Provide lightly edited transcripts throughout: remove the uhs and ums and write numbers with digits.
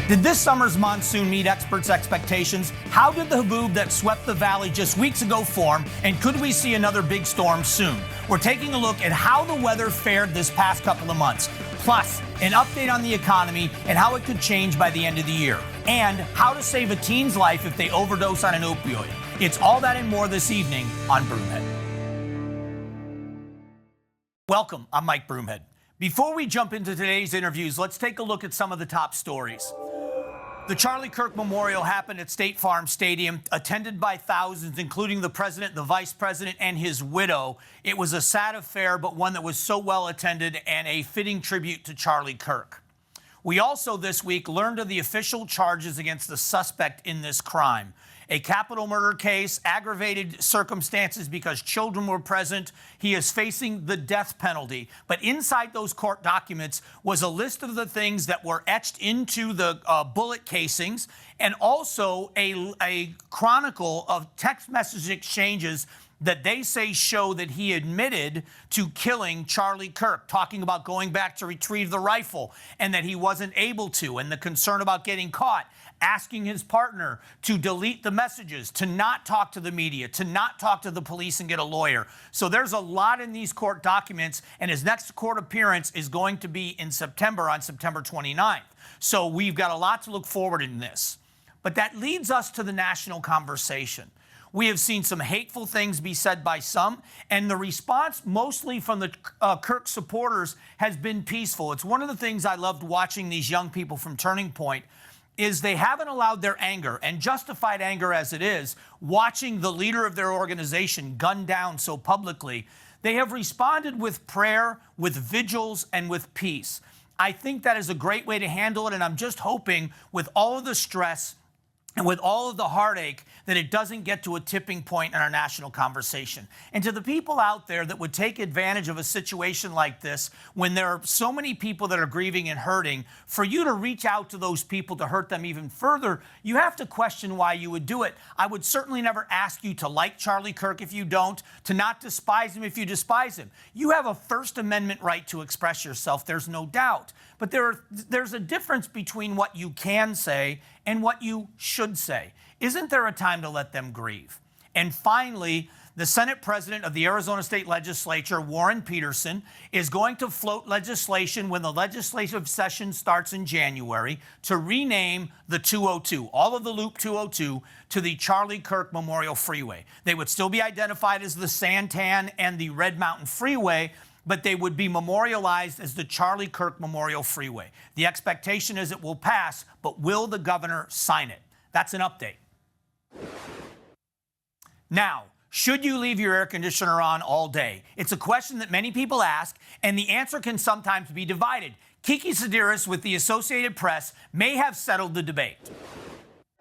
Did this summer's monsoon meet experts' expectations? How did the Haboob that swept the valley just weeks ago form? And could we see another big storm soon? We're taking a look at how the weather fared this past couple of months. Plus, an update on the economy and how it could change by the end of the year. And how to save a teen's life if they overdose on an opioid. It's all that and more this evening on Broomhead. Welcome, I'm Mike Broomhead. Before we jump into today's interviews, let's take a look at some of the top stories. The Charlie Kirk Memorial happened at State Farm Stadium, attended by thousands, including the president, the vice president, and his widow. It was a sad affair, but one that was so well attended and a fitting tribute to Charlie Kirk. We also this week learned of the official charges against the suspect in this crime. A capital murder case, aggravated circumstances because children were present. He is facing the death penalty. But inside those court documents was a list of the things that were etched into the bullet casings, and also a chronicle of text message exchanges that they say show that he admitted to killing Charlie Kirk, talking about going back to retrieve the rifle and that he wasn't able to, and the concern about getting caught, asking his partner to delete the messages, to not talk to the media, to not talk to the police and get a lawyer. So there's a lot in these court documents, and his next court appearance is going to be in September, on September 29th. So we've got a lot to look forward in this. But that leads us to the national conversation. We have seen some hateful things be said by some, and the response, mostly from the Kirk supporters, has been peaceful. It's one of the things I loved watching these young people from Turning Point, is they haven't allowed their anger, and justified anger as it is, watching the leader of their organization gunned down so publicly. They have responded with prayer, with vigils, and with peace. I think that is a great way to handle it, and I'm just hoping with all of the stress and with all of the heartache that it doesn't get to a tipping point in our national conversation. And to the people out there that would take advantage of a situation like this, when there are so many people that are grieving and hurting, for you to reach out to those people to hurt them even further, you have to question why you would do it. I would certainly never ask you to like Charlie Kirk if you don't, to not despise him if you despise him. You have a First Amendment right to express yourself, there's no doubt. But there's a difference between what you can say and what you should say. Isn't there a time to let them grieve? And finally, the Senate President of the Arizona State Legislature, Warren Peterson, is going to float legislation when the legislative session starts in January to rename the 202, all of the Loop 202, to the Charlie Kirk Memorial Freeway. They would still be identified as the Santan and the Red Mountain Freeway, but they would be memorialized as the Charlie Kirk Memorial Freeway. The expectation is it will pass, but will the governor sign it? That's an update. Now, should you leave your air conditioner on all day? It's a question that many people ask, and the answer can sometimes be divided. Kiki Sedaris with the Associated Press may have settled the debate.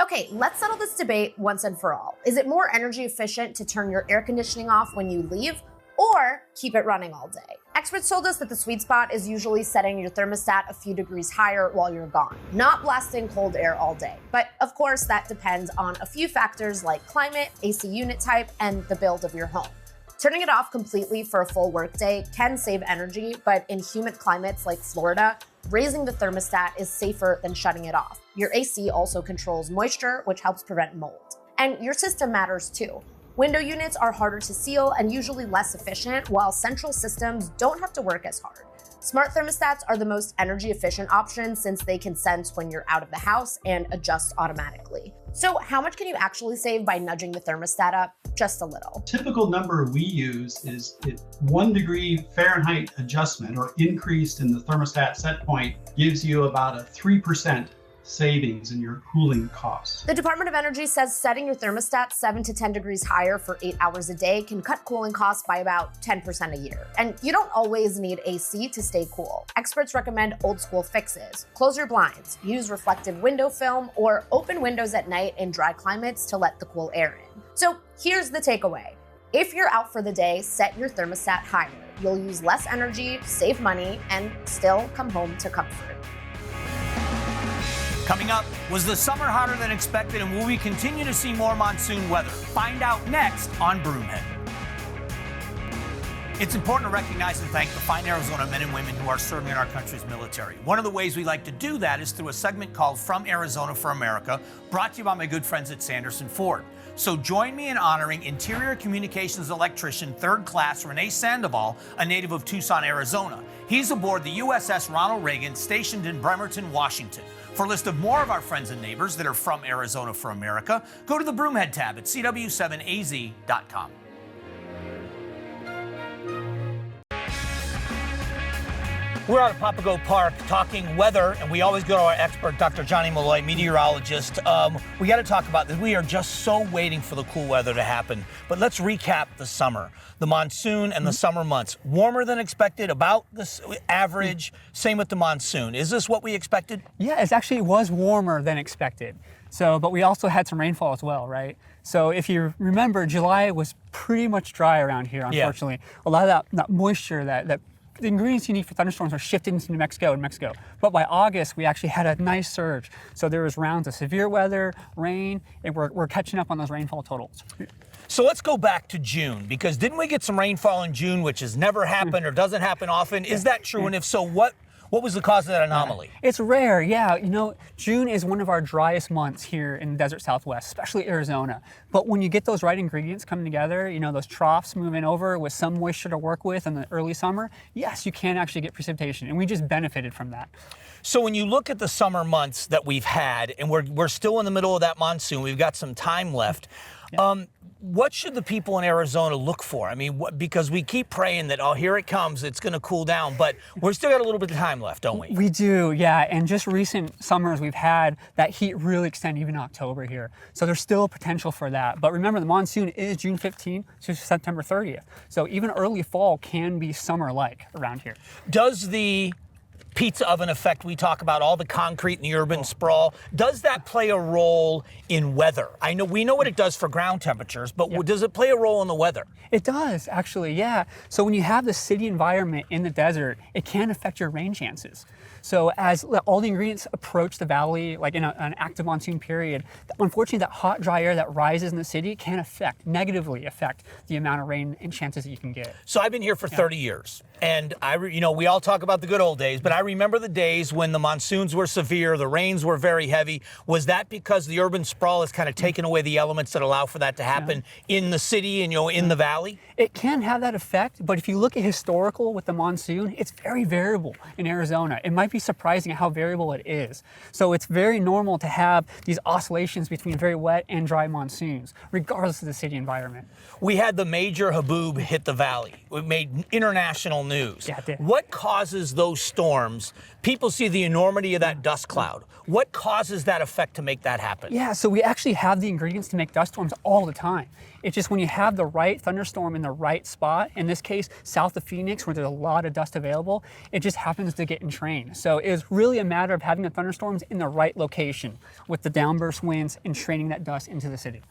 Okay, let's settle this debate once and for all. Is it more energy efficient to turn your air conditioning off when you leave, or keep it running all day? Experts told us that the sweet spot is usually setting your thermostat a few degrees higher while you're gone, not blasting cold air all day. But of course, that depends on a few factors like climate, AC unit type, and the build of your home. Turning it off completely for a full workday can save energy, but in humid climates like Florida, raising the thermostat is safer than shutting it off. Your AC also controls moisture, which helps prevent mold. And your system matters too. Window units are harder to seal and usually less efficient, while central systems don't have to work as hard. Smart thermostats are the most energy efficient option since they can sense when you're out of the house and adjust automatically. So how much can you actually save by nudging the thermostat up? Just a little. Typical number we use is 1 degree Fahrenheit adjustment or increase in the thermostat set point gives you about a 3% savings in your cooling costs. The Department of Energy says setting your thermostat 7 to 10 degrees higher for 8 hours a day can cut cooling costs by about 10% a year. And you don't always need AC to stay cool. Experts recommend old school fixes. Close your blinds, use reflective window film, or open windows at night in dry climates to let the cool air in. So here's the takeaway. If you're out for the day, set your thermostat higher. You'll use less energy, save money, and still come home to comfort. Coming up, was the summer hotter than expected, and will we continue to see more monsoon weather? Find out next on Broomhead. It's important to recognize and thank the fine Arizona men and women who are serving in our country's military. One of the ways we like to do that is through a segment called From Arizona for America, brought to you by my good friends at Sanderson Ford. So join me in honoring Interior Communications Electrician 3rd Class Renee Sandoval, a native of Tucson, Arizona. He's aboard the USS Ronald Reagan, stationed in Bremerton, Washington. For a list of more of our friends and neighbors that are from Arizona for America, go to the Broomhead tab at cw7az.com. We're out at Papago Park talking weather, and we always go to our expert, Dr. Johnny Malloy, meteorologist. We got to talk about this. We are just so waiting for the cool weather to happen. But let's recap the summer, the monsoon and the summer months. Warmer than expected, about the average. Same with the monsoon. Is this what we expected? Yeah, it actually was warmer than expected. So, but we also had some rainfall as well, right? So if you remember, July was pretty much dry around here, unfortunately. Yeah. A lot of that moisture, that the ingredients you need for thunderstorms are shifted into New Mexico and Mexico. But by August, we actually had a nice surge. So there was rounds of severe weather, rain, and we're catching up on those rainfall totals. So let's go back to June, because didn't we get some rainfall in June, which has never happened or doesn't happen often? Is that true? And if so, what was the cause of that anomaly? It's rare, yeah. You know, June is one of our driest months here in the desert Southwest, especially Arizona. But when you get those right ingredients coming together, you know, those troughs moving over with some moisture to work with in the early summer, yes, you can actually get precipitation, and we just benefited from that. So when you look at the summer months that we've had, and we're still in the middle of that monsoon, we've got some time left. What should the people in Arizona look for? I mean, because we keep praying that, oh, here it comes, it's going to cool down, but we're still got a little bit of time left, don't we? We do, yeah. And just recent summers, we've had that heat really extend even October here. So there's still potential for that. But remember, the monsoon is June 15th to September 30th. So even early fall can be summer-like around here. Does the pizza oven effect, we talk about all the concrete and the urban sprawl, does that play a role in weather? We know what it does for ground temperatures, but does it play a role in the weather? It does, actually, yeah. So when you have the city environment in the desert, it can affect your rain chances. So as all the ingredients approach the valley, like in an active monsoon period, unfortunately that hot, dry air that rises in the city can negatively affect the amount of rain and chances that you can get. So I've been here for 30 years, and we all talk about the good old days, but I remember the days when the monsoons were severe, the rains were very heavy. Was that because the urban sprawl has kind of taken away the elements that allow for that to happen in the city and in the valley? It can have that effect, but if you look at historical with the monsoon, it's very variable in Arizona. It might be surprising how variable it is. So it's very normal to have these oscillations between very wet and dry monsoons, regardless of the city environment. We had the major Haboob hit the valley. It made international news. Yeah, it did. What causes those storms? People see the enormity of that dust cloud. What causes that effect to make that happen? Yeah, so we actually have the ingredients to make dust storms all the time. It's just when you have the right thunderstorm in the right spot, in this case, south of Phoenix, where there's a lot of dust available, it just happens to get entrained. So it's really a matter of having the thunderstorms in the right location with the downburst winds and training that dust into the city.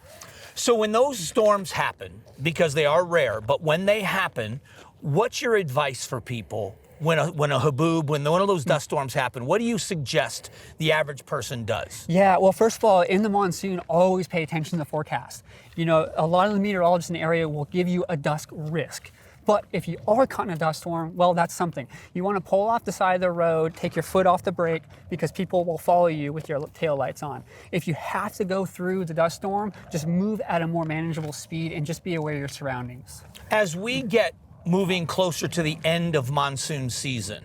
So when those storms happen, because they are rare, but when they happen, what's your advice for people when a Haboob, when one of those dust storms happen? What do you suggest the average person does? Yeah, well, first of all, in the monsoon, always pay attention to the forecast. You know, a lot of the meteorologists in the area will give you a dust risk. But if you are caught in a dust storm, well, that's something. You want to pull off the side of the road, take your foot off the brake, because people will follow you with your tail lights on. If you have to go through the dust storm, just move at a more manageable speed and just be aware of your surroundings. As we get moving closer to the end of monsoon season,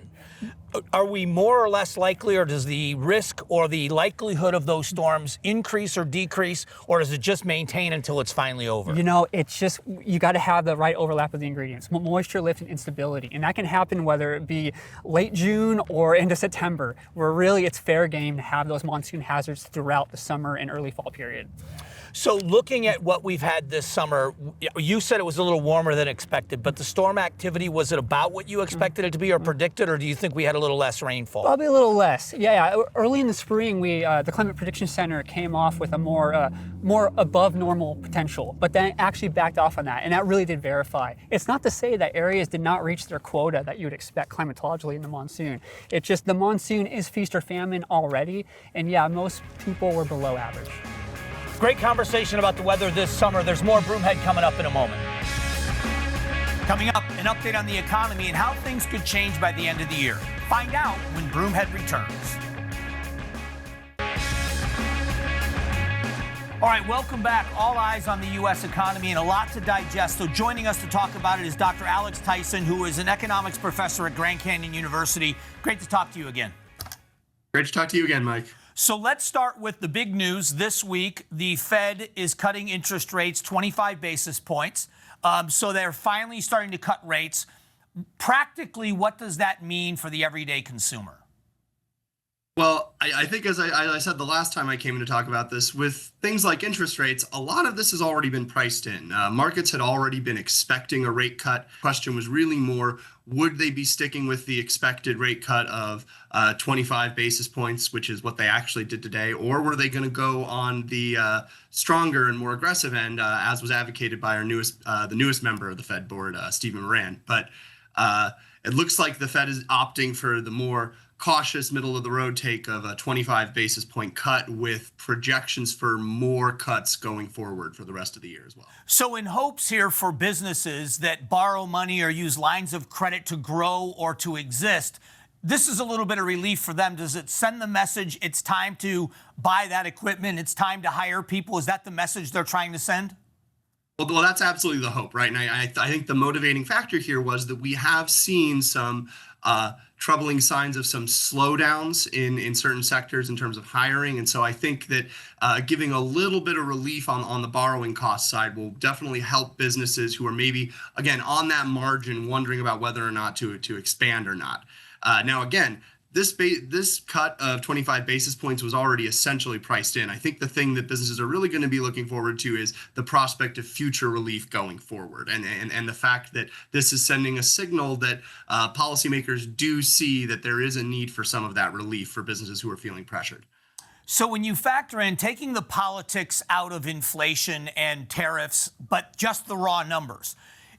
are we more or less likely, or does the risk or the likelihood of those storms increase or decrease, or does it just maintain until it's finally over? You know, it's just, you got to have the right overlap of the ingredients, moisture, lift, and instability. And that can happen whether it be late June or into September, where really it's fair game to have those monsoon hazards throughout the summer and early fall period. So looking at what we've had this summer, you said it was a little warmer than expected, but the storm activity, was it about what you expected it to be or predicted, or do you think we had a little less rainfall? Probably a little less. Yeah. Early in the spring, the Climate Prediction Center came off with a more above normal potential, but then actually backed off on that, and that really did verify. It's not to say that areas did not reach their quota that you would expect climatologically in the monsoon. It's just the monsoon is feast or famine already, and yeah, most people were below average. Great conversation about the weather this summer. There's more Broomhead coming up in a moment. Coming up, an update on the economy and how things could change by the end of the year. Find out when Broomhead returns. All right, welcome back. All eyes on the U.S. economy and a lot to digest. So joining us to talk about it is Dr. Alex Tyson, who is an economics professor at Grand Canyon University. Great to talk to you again. Great to talk to you again, Mike. So let's start with the big news this week. The Fed is cutting interest rates 25 basis points. So they're finally starting to cut rates. Practically, what does that mean for the everyday consumer? Well, I think as I said the last time I came in to talk about this, with things like interest rates, a lot of this has already been priced in. Markets had already been expecting a rate cut. Question was really more, would they be sticking with the expected rate cut of 25 basis points, which is what they actually did today, or were they going to go on the stronger and more aggressive end, as was advocated by our the newest member of the Fed board, Stephen Moran. But it looks like the Fed is opting for the more cautious middle of the road take of a 25 basis point cut with projections for more cuts going forward for the rest of the year as well. So in hopes here for businesses that borrow money or use lines of credit to grow or to exist, this is a little bit of relief for them. Does it send the message it's time to buy that equipment, it's time to hire people? Is that the message they're trying to send? Well, that's absolutely the hope, right? And I think the motivating factor here was that we have seen some troubling signs of some slowdowns in certain sectors in terms of hiring. And so I think that giving a little bit of relief on the borrowing cost side will definitely help businesses who are maybe, again, on that margin, wondering about whether or not to expand or not. Now, again, this cut of 25 basis points was already essentially priced in. I think the thing that businesses are really going to be looking forward to is the prospect of future relief going forward, and the fact that this is sending a signal that policymakers do see that there is a need for some of that relief for businesses who are feeling pressured. So when you factor in taking the politics out of inflation and tariffs, but just the raw numbers,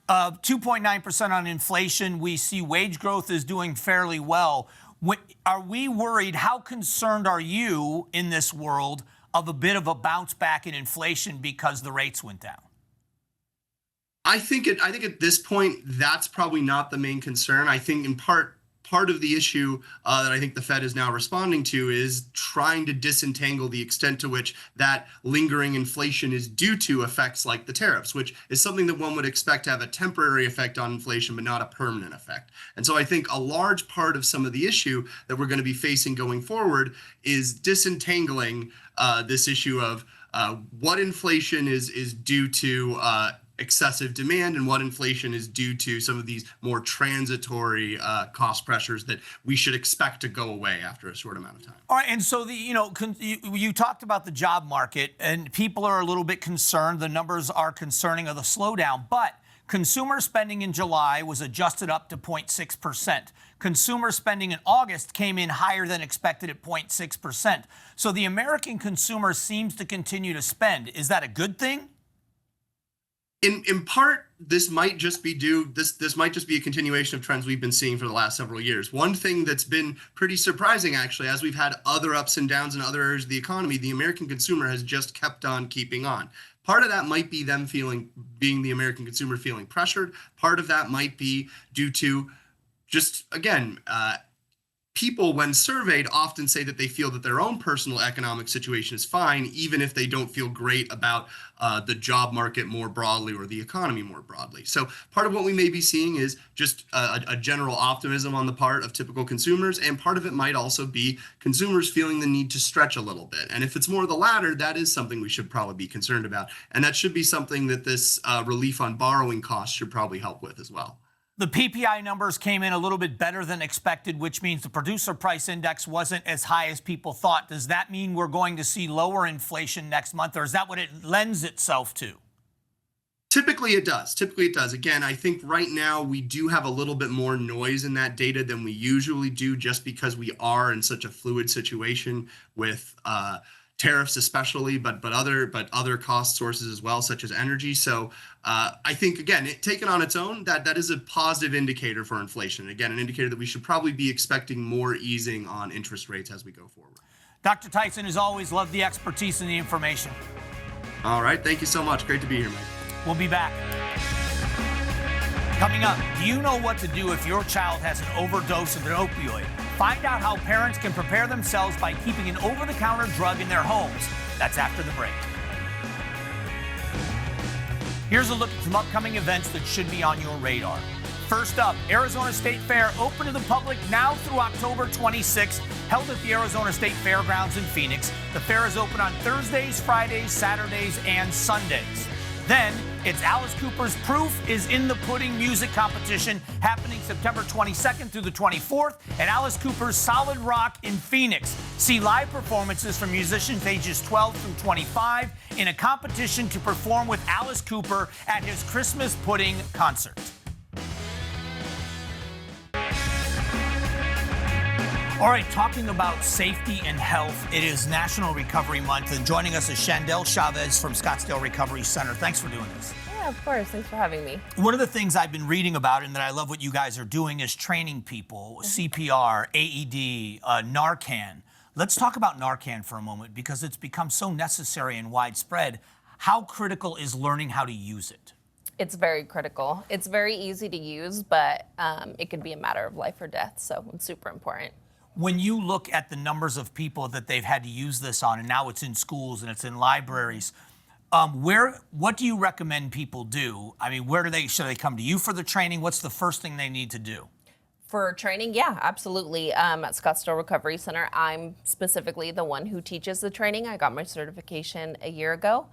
2.9% on inflation, we see wage growth is doing fairly well. Are we worried? How concerned are you in this world of a bit of a bounce back in inflation because the rates went down? I think at this point, that's probably not the main concern. I think in part of the issue that I think the Fed is now responding to is trying to disentangle the extent to which that lingering inflation is due to effects like the tariffs, which is something that one would expect to have a temporary effect on inflation, but not a permanent effect. And so I think a large part of some of the issue that we're going to be facing going forward is disentangling this issue of what inflation is due to excessive demand and what inflation is due to some of these more transitory cost pressures that we should expect to go away after a short amount of time. All right, and so you talked about the job market, and people are a little bit concerned. The numbers are concerning of the slowdown, but consumer spending in July was adjusted up to 0.6%. Consumer spending in August came in higher than expected at 0.6%. So the American consumer seems to continue to spend. Is that a good thing? In part, this might just be this might just be a continuation of trends we've been seeing for the last several years. One thing that's been pretty surprising, actually, as we've had other ups and downs in other areas of the economy, the American consumer has just kept on keeping on. Part of that might be them being the American consumer feeling pressured. Part of that might be due to just, again, people, when surveyed, often say that they feel that their own personal economic situation is fine, even if they don't feel great about the job market more broadly or the economy more broadly. So part of what we may be seeing is just a general optimism on the part of typical consumers, and part of it might also be consumers feeling the need to stretch a little bit. And if it's more the latter, that is something we should probably be concerned about. And that should be something that this relief on borrowing costs should probably help with as well. The PPI numbers came in a little bit better than expected, which means the producer price index wasn't as high as people thought. Does that mean we're going to see lower inflation next month, or is that what it lends itself to? Typically it does. Again, I think right now we do have a little bit more noise in that data than we usually do, just because we are in such a fluid situation with tariffs especially, but other cost sources as well, such as energy. So I think, again, taken on its own, that is a positive indicator for inflation. Again, an indicator that we should probably be expecting more easing on interest rates as we go forward. Dr. Tyson, as always, love the expertise and the information. All right. Thank you so much. Great to be here, Mike. We'll be back. Coming up, do you know what to do if your child has an overdose of an opioid? Find out how parents can prepare themselves by keeping an over-the-counter drug in their homes. That's after the break. Here's a look at some upcoming events that should be on your radar. First up, Arizona State Fair open to the public now through October 26th, held at the Arizona State Fairgrounds in Phoenix. The fair is open on Thursdays, Fridays, Saturdays, and Sundays. Then, it's Alice Cooper's Proof is in the Pudding music competition happening September 22nd through the 24th at Alice Cooper's Solid Rock in Phoenix. See live performances from musicians ages 12 through 25 in a competition to perform with Alice Cooper at his Christmas Pudding concert. All right, talking about safety and health, it is National Recovery Month, and joining us is Chandel Chavez from Scottsdale Recovery Center. Thanks for doing this. Yeah, of course. Thanks for having me. One of the things I've been reading about and that I love what you guys are doing is training people, CPR, AED, Narcan. Let's talk about Narcan for a moment because it's become so necessary and widespread. How critical is learning how to use it? It's very critical. It's very easy to use, but it could be a matter of life or death, so it's super important. When you look at the numbers of people that they've had to use this on, and now it's in schools and it's in libraries, what do you recommend people do? I mean, should they come to you for the training? What's the first thing they need to do? For training, yeah, absolutely. At Scottsdale Recovery Center, I'm specifically the one who teaches the training. I got my certification a year ago.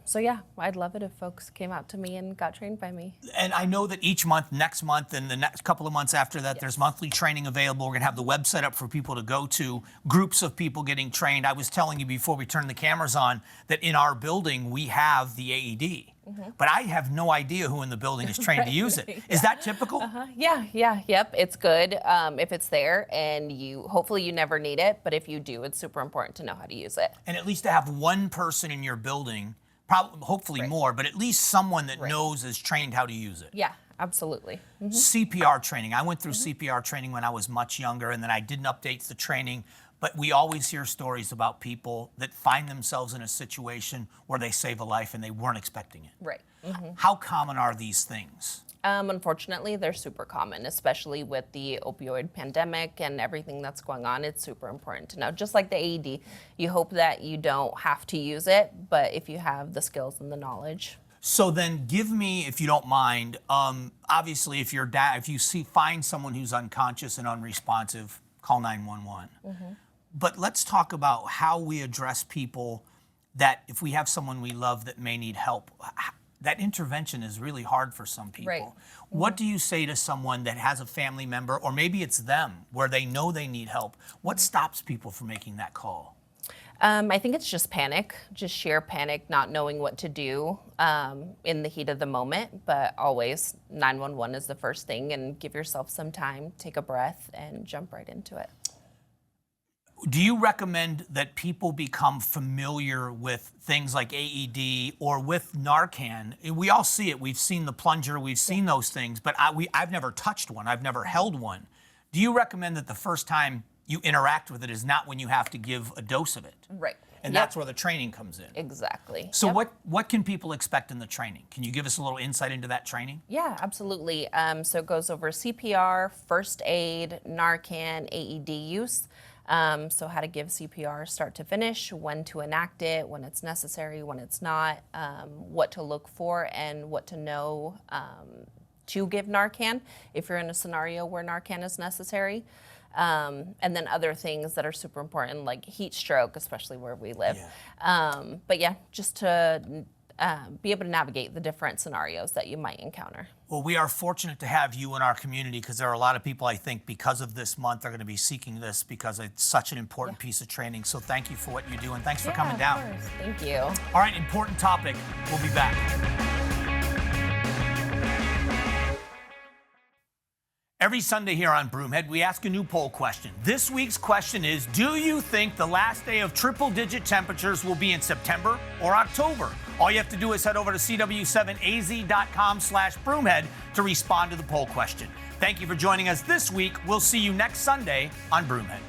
So yeah, I'd love it if folks came out to me and got trained by me. And I know that each month, next month, and the next couple of months after that, there's monthly training available. We're gonna have the website up for people to go to, groups of people getting trained. I was telling you before we turned the cameras on that in our building, we have the AED. But I have no idea who in the building is trained to use it. Is that typical? Yep, it's good if it's there, and hopefully you never need it, but if you do, it's super important to know how to use it. And at least to have one person in your building, hopefully more, but at least someone that knows is trained how to use it. Yeah, absolutely. CPR training. I went through CPR training when I was much younger, and then I didn't update the training. But we always hear stories about people that find themselves in a situation where they save a life and they weren't expecting it. Right. How common are these things? Unfortunately, they're super common, especially with the opioid pandemic and everything that's going on. It's super important to know. Just like the AED, you hope that you don't have to use it, but if you have the skills and the knowledge. So then give me, if you don't mind, obviously if you find someone who's unconscious and unresponsive, call 911. But let's talk about how we address people that if we have someone we love that may need help, that intervention is really hard for some people. Right. What do you say to someone that has a family member, or maybe it's them, where they know they need help? What stops people from making that call? I think it's just panic, just sheer panic, not knowing what to do in the heat of the moment. But always 911 is the first thing, and give yourself some time, take a breath, and jump right into it. Do you recommend that people become familiar with things like AED or with Narcan? We all see it. We've seen the plunger. We've seen those things, but I've never touched one. I've never held one. Do you recommend that the first time you interact with it is not when you have to give a dose of it? Right. And that's where the training comes in. Exactly. So what can people expect in the training? Can you give us a little insight into that training? Yeah, absolutely. So it goes over CPR, first aid, Narcan, AED use. So how to give CPR start to finish, when to enact it, when it's necessary, when it's not, what to look for, and what to know to give Narcan if you're in a scenario where Narcan is necessary. And then other things that are super important, like heat stroke, especially where we live. But yeah, just to be able to navigate the different scenarios that you might encounter. Well, we are fortunate to have you in our community because there are a lot of people, I think, because of this month, are going to be seeking this because it's such an important piece of training. So thank you for what you do, and thanks for coming down. Of course. Thank you. All right, important topic. We'll be back. Every Sunday here on Broomhead, we ask a new poll question. This week's question is, do you think the last day of triple-digit temperatures will be in September or October? All you have to do is head over to cw7az.com/Broomhead to respond to the poll question. Thank you for joining us this week. We'll see you next Sunday on Broomhead.